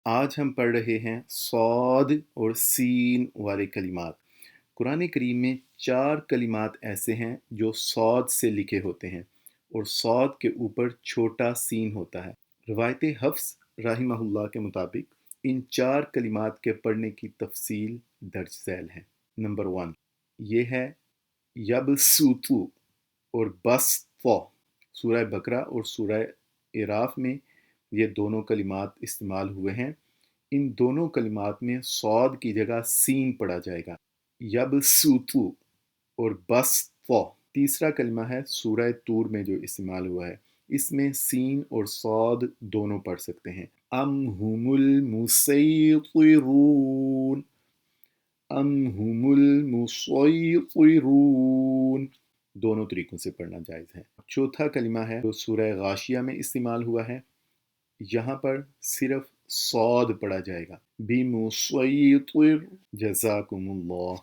आज हम पढ़ रहे हैं सौद और सीन वाले कलिमात। कुरान करीम में 4 कलिमात ऐसे हैं जो सौद से लिखे होते हैं और सौद के ऊपर छोटा सीन होता है। रवायत हफ्स राहिमहुल्लाह के मुताबिक इन 4 कलिमात के पढ़ने की तफसील दर्ज झैल है। नंबर 1 ये है यबसूतु और बस्ता। सूरह बकरा और सूरह इराफ में ये दोनों कलिमात इस्तेमाल हुए हैं। इन दोनों कलिमात में सौद की जगह सीन पढ़ा जाएगा। यबसूतु और बस्ता। तीसरा कलिमा है सूरह तूर में जो इस्तेमाल हुआ है, इसमें सीन और सौद दोनों पढ़ सकते हैं। अम हुमुल मुसैतिरून, अम हुमुल मुसैतिरून, दोनों तरीकों से पढ़ना जायज़ है। चौथा कलिमा है जो सूरह गाशिया में इस्तेमाल हुआ है, यहाँ पर सिर्फ सौद पढ़ा जाएगा। बिमुसैतिर। जज़ाकुमुल्लाह।